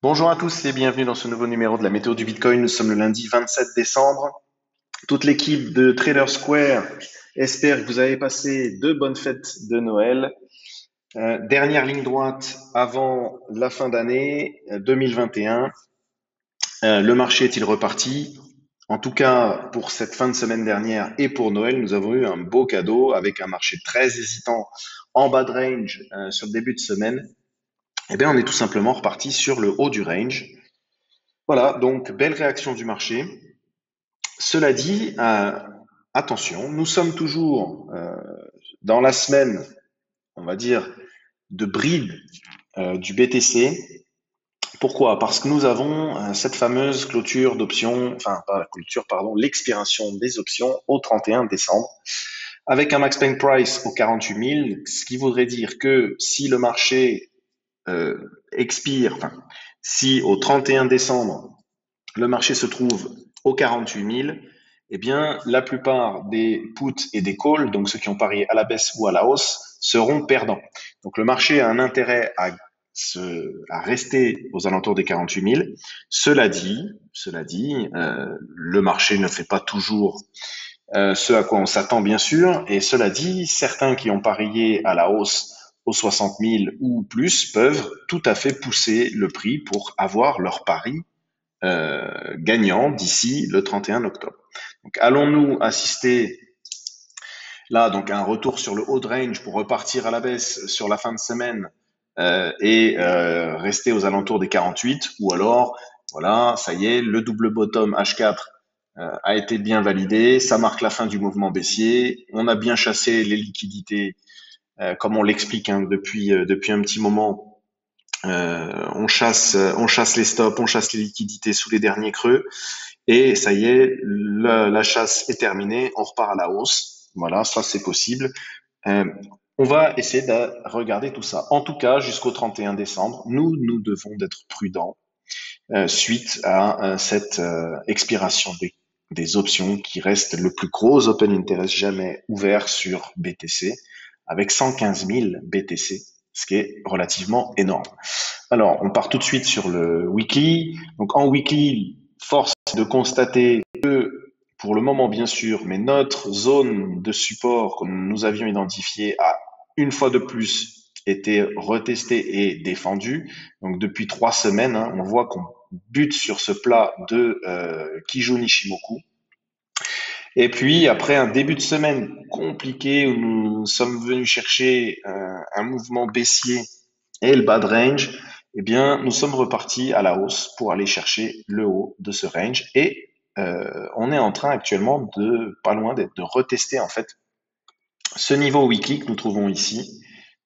Bonjour à tous et bienvenue dans ce nouveau numéro de la météo du Bitcoin. Nous sommes le lundi 27 décembre. Toute l'équipe de Trader Square espère que vous avez passé de bonnes fêtes de Noël. Dernière ligne droite avant la fin d'année 2021. Le marché est-il reparti? En tout cas, pour cette fin de semaine dernière et pour Noël, nous avons eu un beau cadeau avec un marché très hésitant en bas de range sur le début de semaine. Eh bien, on est tout simplement reparti sur le haut du range. Voilà, donc belle réaction du marché. Cela dit, attention, nous sommes toujours dans la semaine, on va dire, de bride du BTC. Pourquoi? Parce que nous avons cette fameuse clôture d'options, enfin pas la clôture, pardon, l'expiration des options au 31 décembre, avec un max pain price au 48 000, ce qui voudrait dire que si le marché expire, enfin, si au 31 décembre, le marché se trouve aux 48 000, eh bien, la plupart des puts et des calls, donc ceux qui ont parié à la baisse ou à la hausse, seront perdants. Donc, le marché a un intérêt à rester aux alentours des 48 000. Cela dit, le marché ne fait pas toujours ce à quoi on s'attend, bien sûr. Et cela dit, certains qui ont parié à la hausse aux 60 000 ou plus peuvent tout à fait pousser le prix pour avoir leur pari gagnant d'ici le 31 octobre. Donc, allons-nous assister là donc à un retour sur le haut de range pour repartir à la baisse sur la fin de semaine et rester aux alentours des 48, ou alors voilà, ça y est, le double bottom H4 a été bien validé, ça marque la fin du mouvement baissier, on a bien chassé les liquidités comme on l'explique depuis un petit moment. On chasse les stops, on chasse les liquidités sous les derniers creux. Et ça y est, la chasse est terminée, on repart à la hausse. Voilà, ça c'est possible. Euh, on va essayer de regarder tout ça. En tout cas, jusqu'au 31 décembre, nous devons d'être prudents suite à cette expiration des options qui reste le plus gros open interest jamais ouvert sur BTC, avec 115 000 BTC, ce qui est relativement énorme. Alors, on part tout de suite sur le weekly. Donc, en weekly, force de constater que, pour le moment, bien sûr, mais notre zone de support que nous avions identifiée a une fois de plus été retestée et défendue. Donc, depuis 3 semaines, hein, on voit qu'on bute sur ce plat de Kijun Nishimoku. Et puis, après un début de semaine compliqué où nous sommes venus chercher un mouvement baissier et le bas de range, eh bien, nous sommes repartis à la hausse pour aller chercher le haut de ce range et on est en train actuellement de, pas loin d'être, de retester en fait ce niveau weekly que nous trouvons ici.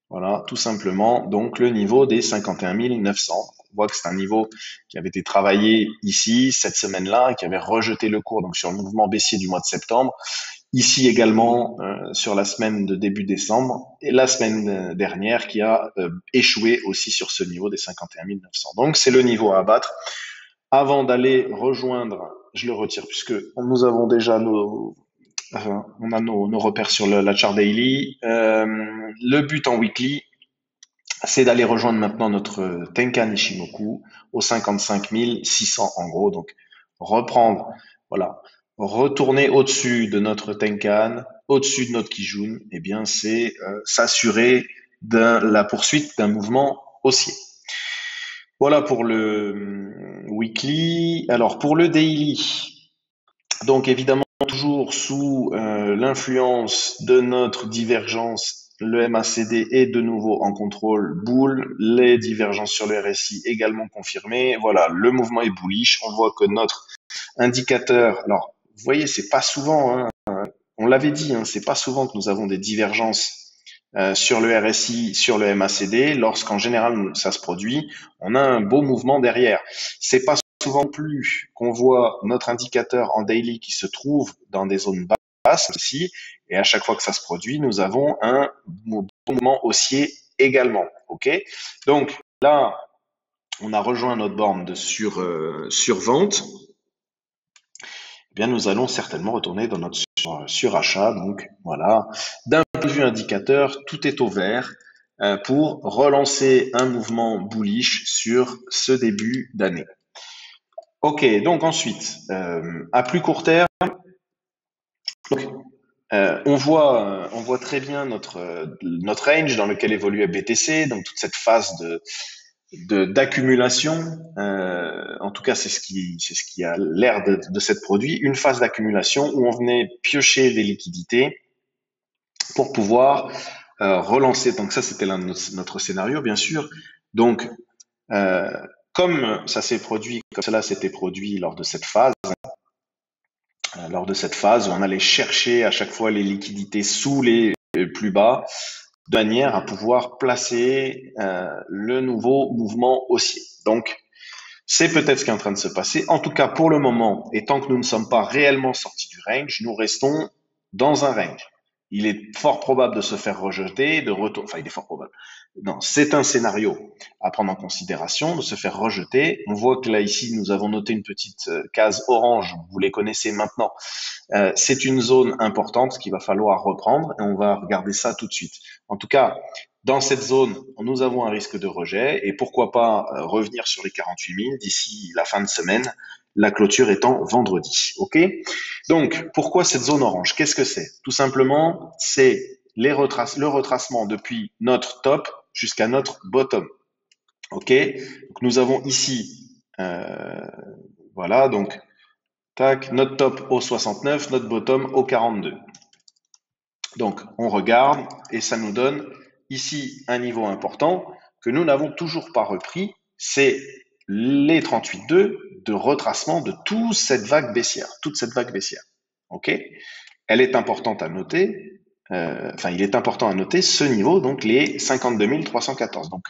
Voilà, tout simplement, donc le niveau des 51 900. On voit que c'est un niveau qui avait été travaillé ici, cette semaine-là, qui avait rejeté le cours donc sur le mouvement baissier du mois de septembre. Ici également sur la semaine de début décembre et la semaine dernière qui a échoué aussi sur ce niveau des 51 900. Donc c'est le niveau à abattre. Avant d'aller rejoindre, je le retire puisque nous avons déjà on a nos repères sur la chart daily. Le but en weekly, c'est d'aller rejoindre maintenant notre Tenkan Ishimoku aux 55 600 en gros. Donc reprendre, voilà, retourner au-dessus de notre Tenkan, au-dessus de notre Kijun, eh bien c'est s'assurer de la poursuite d'un mouvement haussier. Voilà pour le weekly. Alors pour le daily, donc évidemment toujours sous l'influence de notre divergence, le MACD est de nouveau en contrôle bull, les divergences sur le RSI également confirmées. Voilà, le mouvement est bullish. On voit que notre indicateur, alors vous voyez, c'est pas souvent, hein, on l'avait dit, hein, c'est pas souvent que nous avons des divergences sur le RSI, sur le MACD. Lorsqu'en général ça se produit, on a un beau mouvement derrière. C'est pas souvent plus qu'on voit notre indicateur en daily qui se trouve dans des zones basses aussi, et à chaque fois que ça se produit, nous avons un mouvement haussier également. Ok, donc là, on a rejoint notre borne de survente. Eh bien, nous allons certainement retourner dans notre surachat. Donc voilà, d'un point de vue indicateur, tout est au vert. pour relancer un mouvement bullish sur ce début d'année. Ok, donc ensuite, à plus court terme, donc, on voit très bien notre range dans lequel évolue BTC, donc toute cette phase d'accumulation. En tout cas, c'est ce qui a l'air de s'être produit, une phase d'accumulation où on venait piocher des liquidités pour pouvoir relancer. Donc ça, c'était notre scénario, bien sûr. Donc, euh, comme ça s'est produit, comme cela s'était produit lors de cette phase où on allait chercher à chaque fois les liquidités sous les plus bas, de manière à pouvoir placer le nouveau mouvement haussier. Donc, c'est peut-être ce qui est en train de se passer. En tout cas, pour le moment, et tant que nous ne sommes pas réellement sortis du range, nous restons dans un range. Il est fort probable de se faire rejeter, de retour. Enfin, il est fort probable. Non, c'est un scénario à prendre en considération, de se faire rejeter. On voit que là, ici, nous avons noté une petite case orange. Vous les connaissez maintenant. C'est une zone importante qu'il va falloir reprendre et on va regarder ça tout de suite. En tout cas, dans cette zone, nous avons un risque de rejet et pourquoi pas revenir sur les 48 000 d'ici la fin de semaine, la clôture étant vendredi. Ok. Donc, pourquoi cette zone orange? Qu'est-ce que c'est? Tout simplement, c'est le retracement depuis notre top jusqu'à notre bottom. Ok. Donc, nous avons ici, voilà, donc tac, notre top au 69, notre bottom au 42. Donc, on regarde et ça nous donne ici un niveau important que nous n'avons toujours pas repris. C'est les 38,2 de retracement de toute cette vague baissière. OK? Elle est importante à noter. Il est important à noter ce niveau, donc les 52 314. Donc,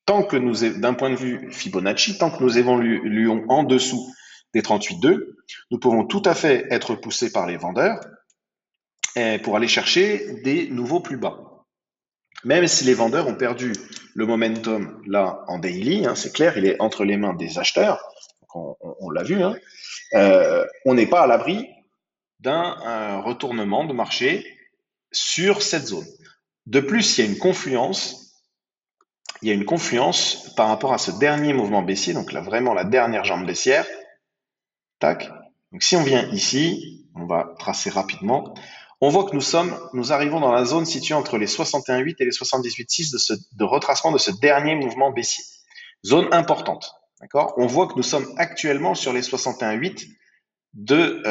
d'un point de vue Fibonacci, tant que nous évoluons en dessous des 38,2, nous pouvons tout à fait être poussés par les vendeurs pour aller chercher des nouveaux plus bas. Même si les vendeurs ont perdu le momentum là en daily, hein, c'est clair, il est entre les mains des acheteurs, on l'a vu, hein, on n'est pas à l'abri d'un retournement de marché sur cette zone. De plus, il y a une confluence par rapport à ce dernier mouvement baissier, donc là vraiment la dernière jambe baissière. Tac. Donc si on vient ici, on va tracer rapidement. On voit que nous arrivons dans la zone située entre les 61,8 et les 78,6 de retracement de ce dernier mouvement baissier. Zone importante. D'accord? On voit que nous sommes actuellement sur les 61,8 de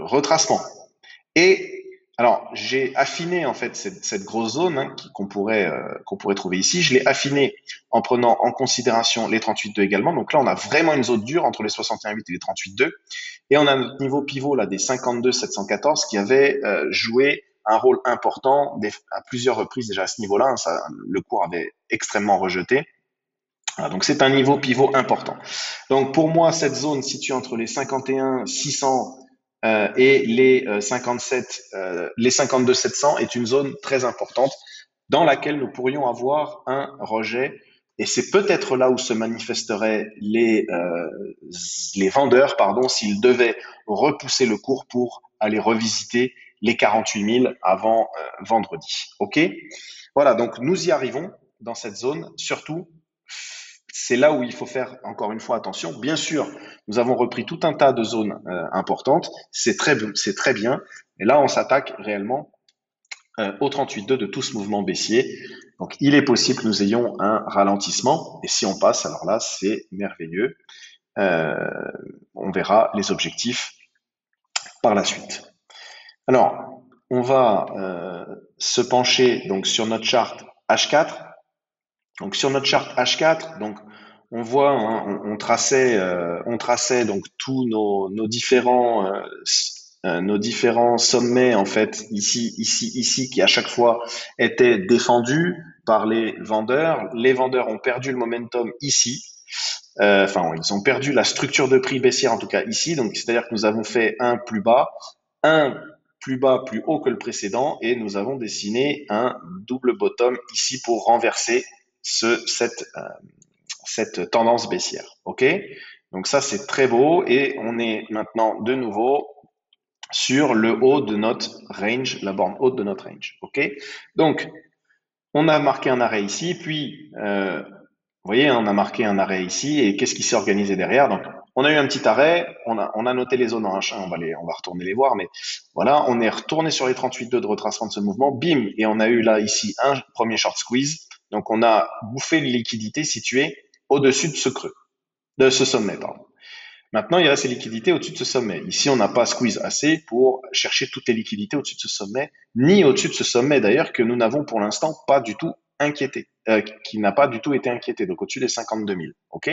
retracement. Et alors, j'ai affiné en fait cette grosse zone hein, qu'on pourrait trouver ici. Je l'ai affinée en prenant en considération les 38,2 également. Donc là, on a vraiment une zone dure entre les 61,8 et les 38,2. Et on a notre niveau pivot là des 52,714 qui avait joué un rôle important à plusieurs reprises déjà à ce niveau-là. Hein, le cours avait extrêmement rejeté. Voilà, donc c'est un niveau pivot important. Donc pour moi, cette zone située entre les 51,600 et les 52 700 est une zone très importante dans laquelle nous pourrions avoir un rejet. Et c'est peut-être là où se manifesteraient les vendeurs, pardon, s'ils devaient repousser le cours pour aller revisiter les 48 000 avant vendredi. OK? Voilà, donc nous y arrivons dans cette zone. Surtout, c'est là où il faut faire encore une fois attention. Bien sûr, nous avons repris tout un tas de zones importantes. C'est très bien. Et là, on s'attaque réellement au 38,2 de tout ce mouvement baissier. Donc, il est possible que nous ayons un ralentissement. Et si on passe, alors là, c'est merveilleux. Euh, on verra les objectifs par la suite. Alors, on va se pencher donc sur notre charte H4. Donc sur notre charte H4, donc on voit, hein, on traçait donc tous nos différents sommets en fait ici qui à chaque fois étaient défendus par les vendeurs. Les vendeurs ont perdu le momentum ici. Ils ont perdu la structure de prix baissière en tout cas ici. Donc c'est-à-dire que nous avons fait un plus bas plus haut que le précédent et nous avons dessiné un double bottom ici pour renverser cette tendance baissière. OK? Donc ça, c'est très beau et on est maintenant de nouveau sur le haut de notre range, la borne haute de notre range. OK? Donc, On a marqué un arrêt ici, puis vous voyez, on a marqué un arrêt ici, et qu'est-ce qui s'est organisé derrière? Donc, on a eu un petit arrêt, on a noté les zones en H1, on va retourner les voir, mais voilà, on est retourné sur les 38,2 de retracement de ce mouvement, bim, et on a eu là, ici, un premier short squeeze. Donc, on a bouffé de liquidité située au-dessus de ce creux, de ce sommet, pardon. Maintenant, il reste les liquidités au-dessus de ce sommet. Ici, on n'a pas squeeze assez pour chercher toutes les liquidités au-dessus de ce sommet, ni au-dessus de ce sommet d'ailleurs que nous n'avons pour l'instant pas du tout inquiété, qui n'a pas du tout été inquiété, donc au-dessus des 52 000. Ok.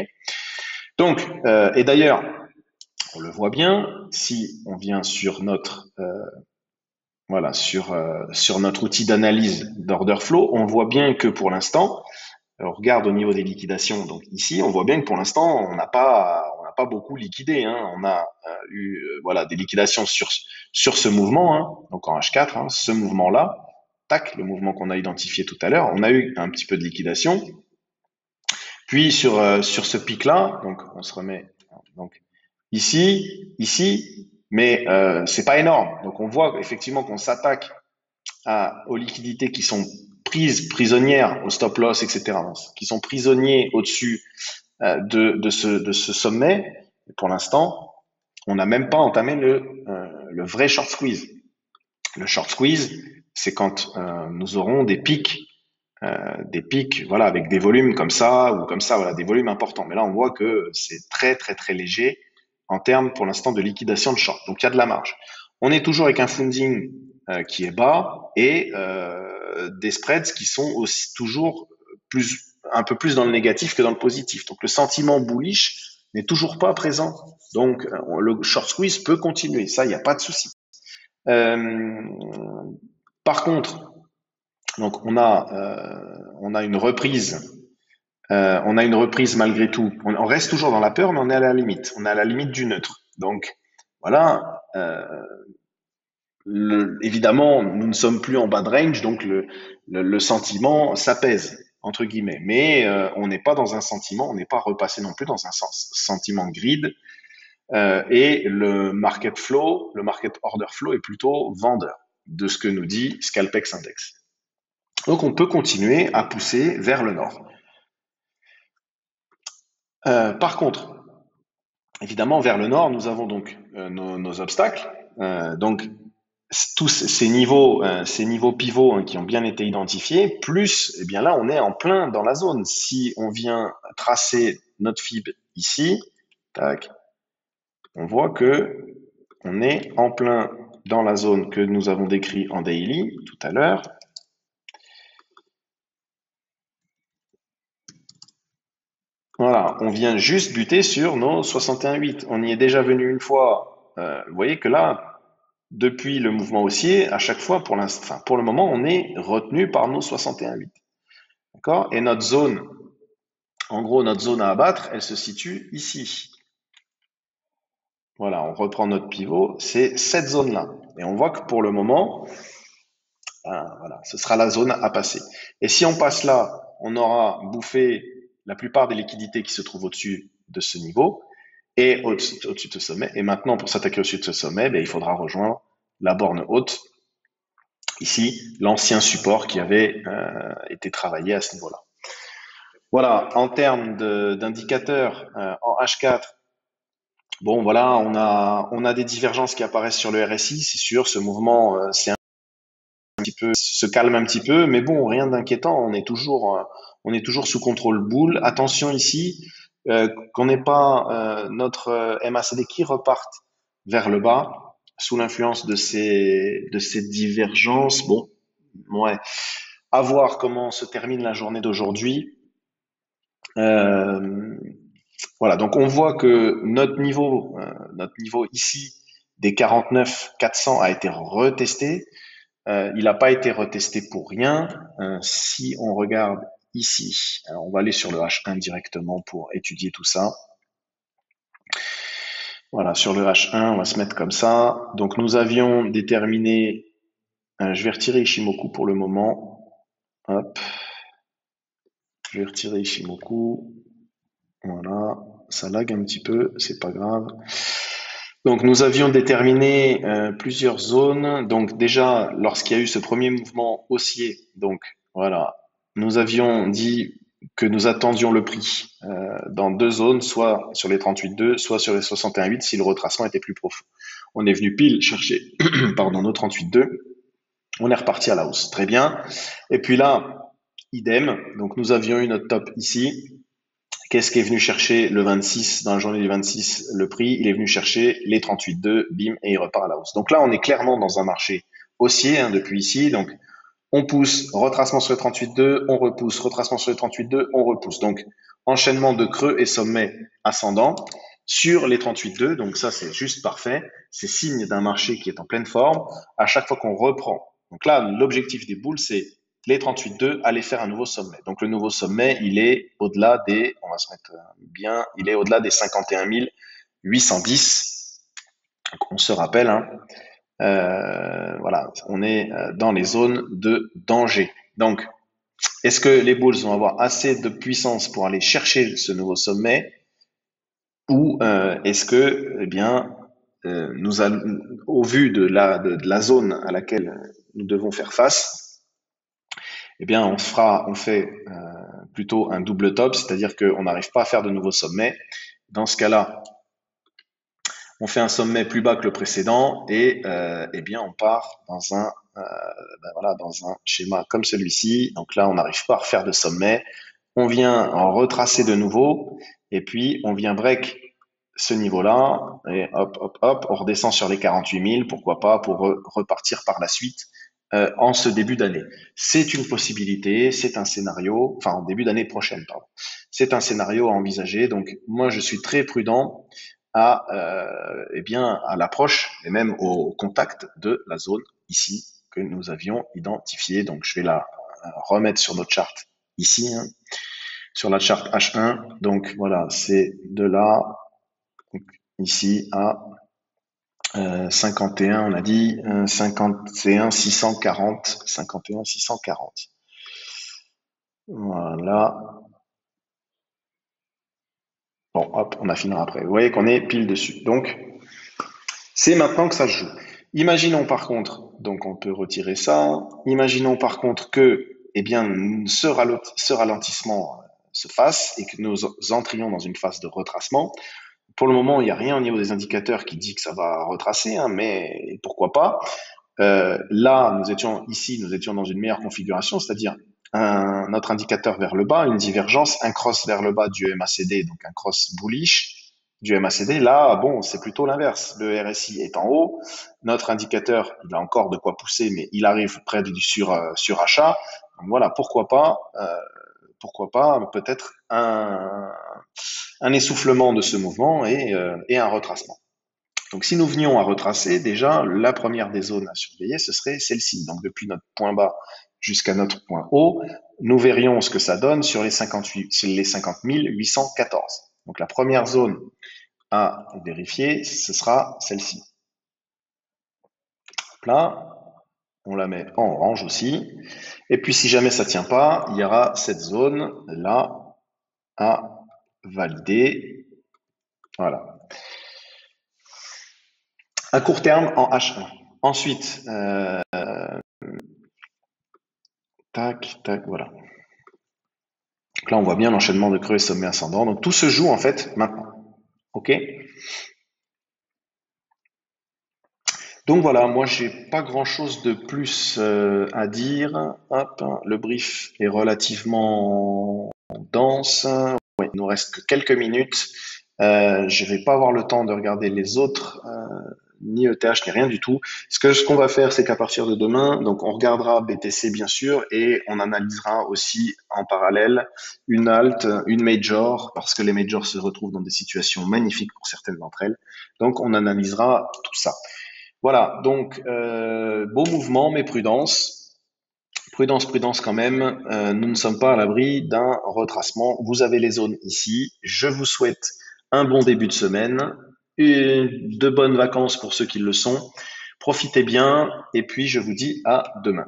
Donc, et d'ailleurs, on le voit bien, si on vient sur notre voilà sur notre outil d'analyse d'order flow, on voit bien que pour l'instant, on regarde au niveau des liquidations. Donc ici, on voit bien que pour l'instant, on n'a pas beaucoup liquidé. Hein. On a eu voilà des liquidations sur ce mouvement, hein, donc en H4, hein, ce mouvement-là, tac, le mouvement qu'on a identifié tout à l'heure, on a eu un petit peu de liquidation. Puis sur ce pic-là, donc on se remet donc ici, mais c'est pas énorme. Donc on voit effectivement qu'on s'attaque aux liquidités qui sont prises prisonnières au stop loss, etc., qui sont prisonniers au-dessus de ce sommet. Et pour l'instant, on n'a même pas entamé le vrai short squeeze. Le short squeeze, c'est quand nous aurons des pics, voilà, avec des volumes comme ça ou comme ça, voilà, des volumes importants. Mais là, on voit que c'est très très très léger en termes pour l'instant de liquidation de short. Donc il y a de la marge. On est toujours avec un funding qui est bas et des spreads qui sont aussi toujours un peu plus dans le négatif que dans le positif. Donc le sentiment bullish n'est toujours pas présent. Donc le short squeeze peut continuer. Ça, il n'y a pas de souci. Euh, Par contre, donc on a une reprise. On a une reprise malgré tout. On reste toujours dans la peur, mais on est à la limite. On est à la limite du neutre. Donc voilà. Évidemment, nous ne sommes plus en bas de range, donc le sentiment s'apaise entre guillemets. Mais on n'est pas dans un sentiment, on n'est pas repassé non plus dans un sentiment grid. Et le market flow, le market order flow est plutôt vendeur de ce que nous dit Scalpex Index. Donc on peut continuer à pousser vers le nord. Par contre, évidemment, vers le nord, nous avons donc nos obstacles. Donc tous ces niveaux pivots hein, qui ont bien été identifiés, plus, eh bien là, on est en plein dans la zone. Si on vient tracer notre fib ici, tac, on voit que on est en plein dans la zone que nous avons décrit en daily tout à l'heure. Voilà, on vient juste buter sur nos 61,8. On y est déjà venu une fois. Vous voyez que là, depuis le mouvement haussier, à chaque fois, pour le moment, on est retenu par nos 61,8. D'accord? Et notre zone, en gros, notre zone à abattre, elle se situe ici. Voilà, on reprend notre pivot, c'est cette zone-là. Et on voit que pour le moment, voilà, ce sera la zone à passer. Et si on passe là, on aura bouffé la plupart des liquidités qui se trouvent au-dessus de ce niveau et au-dessus de ce sommet. Et maintenant, pour s'attaquer au-dessus de ce sommet, il faudra rejoindre la borne haute, ici, l'ancien support qui avait été travaillé à ce niveau-là. Voilà, en termes d'indicateurs en H4, bon voilà, on a des divergences qui apparaissent sur le RSI, c'est sûr, ce mouvement se calme un petit peu, mais bon, rien d'inquiétant, on est toujours sous contrôle boule. Attention ici, qu'on n'ait pas notre MACD qui reparte vers le bas sous l'influence de ces divergences. Bon, ouais, à voir comment se termine la journée d'aujourd'hui. Voilà, donc on voit que notre niveau ici des 49 400 a été retesté. Il n'a pas été retesté pour rien. Si on regarde ici, alors on va aller sur le H1 directement pour étudier tout ça. Voilà, sur le H1, on va se mettre comme ça. Donc nous avions déterminé, je vais retirer Ishimoku pour le moment. Hop, je vais retirer Ishimoku. Voilà, ça lag un petit peu, c'est pas grave. Donc nous avions déterminé plusieurs zones. Donc déjà, lorsqu'il y a eu ce premier mouvement haussier, donc voilà, nous avions dit que nous attendions le prix dans deux zones, soit sur les 38,2, soit sur les 61,8 si le retracement était plus profond. On est venu pile chercher pardon, nos 38,2, on est reparti à la hausse. Très bien. Et puis là, idem, donc nous avions eu notre top ici. Qu'est-ce qui est venu chercher le 26, dans la journée du 26, le prix? Il est venu chercher les 38,2, bim, et il repart à la hausse. Donc là, on est clairement dans un marché haussier depuis ici. Donc, on pousse, retracement sur les 38,2, on repousse, retracement sur les 38,2, on repousse. Donc, enchaînement de creux et sommets ascendants sur les 38,2. Donc ça, c'est juste parfait. C'est signe d'un marché qui est en pleine forme. À chaque fois qu'on reprend. Donc là, l'objectif des boules, c'est les 38,2, aller faire un nouveau sommet. Donc le nouveau sommet, il est au-delà des, on va se mettre bien, il est au-delà des 51 810. Donc on se rappelle, hein, voilà, on est dans les zones de danger. Donc, est-ce que les bulls vont avoir assez de puissance pour aller chercher ce nouveau sommet ou est-ce que, eh bien, nous allons, au vu de la zone à laquelle nous devons faire face, eh bien, on fait plutôt un double top, c'est-à-dire qu'on n'arrive pas à faire de nouveaux sommets. Dans ce cas-là, on fait un sommet plus bas que le précédent et eh bien on part dans un voilà, dans un schéma comme celui-ci. Donc là, on n'arrive pas à refaire de sommet. On vient en retracer de nouveau et puis on vient break ce niveau-là et hop, hop, hop, on redescend sur les 48 000, pourquoi pas, pour repartir par la suite en ce début d'année. C'est une possibilité, c'est un scénario, enfin en début d'année prochaine, pardon. C'est un scénario à envisager. Donc moi, je suis très prudent à eh bien à l'approche et même au contact de la zone ici que nous avions identifiée. Donc je vais la remettre sur notre charte ici, hein, sur la charte H1. Donc voilà, c'est de là ici à 51, on a dit 51 640, 51 640. Voilà. Bon, hop, on affinera après. Vous voyez qu'on est pile dessus. Donc, c'est maintenant que ça se joue. Imaginons par contre, donc on peut retirer ça. Imaginons par contre que, eh bien, ce ralentissement se fasse et que nous entrions dans une phase de retracement. Pour le moment, il n'y a rien au niveau des indicateurs qui dit que ça va retracer, hein, mais pourquoi pas. Là, nous étions dans une meilleure configuration, c'est-à-dire notre indicateur vers le bas, une divergence, un cross vers le bas du MACD, donc un cross bullish du MACD. Là, bon, c'est plutôt l'inverse. Le RSI est en haut, notre indicateur, il a encore de quoi pousser, mais il arrive près du surachat. Donc voilà, pourquoi pas peut-être un essoufflement de ce mouvement et un retracement. Donc, si nous venions à retracer, déjà, la première des zones à surveiller, ce serait celle-ci. Donc, depuis notre point bas jusqu'à notre point haut, nous verrions ce que ça donne sur les 50 814. Donc, la première zone à vérifier, ce sera celle-ci. Là, on la met en orange aussi. Et puis, si jamais ça tient pas, il y aura cette zone là à valider. Voilà. À court terme en H1. Ensuite, tac, tac, voilà. Donc là, on voit bien l'enchaînement de creux et sommet ascendant. Donc tout se joue en fait maintenant. OK? Donc voilà, moi j'ai pas grand chose de plus à dire. Hop, hein, le brief est relativement dense. Ouais, il nous reste que quelques minutes. Je vais pas avoir le temps de regarder les autres, ni ETH, ni rien du tout. Ce qu'on va faire, c'est qu'à partir de demain, donc on regardera BTC bien sûr, et on analysera aussi en parallèle une alt, une major, parce que les majors se retrouvent dans des situations magnifiques pour certaines d'entre elles. Donc on analysera tout ça. Voilà, donc beau mouvement, mais prudence. Prudence, prudence quand même. Nous ne sommes pas à l'abri d'un retracement. Vous avez les zones ici. Je vous souhaite un bon début de semaine et de bonnes vacances pour ceux qui le sont. Profitez bien et puis je vous dis à demain.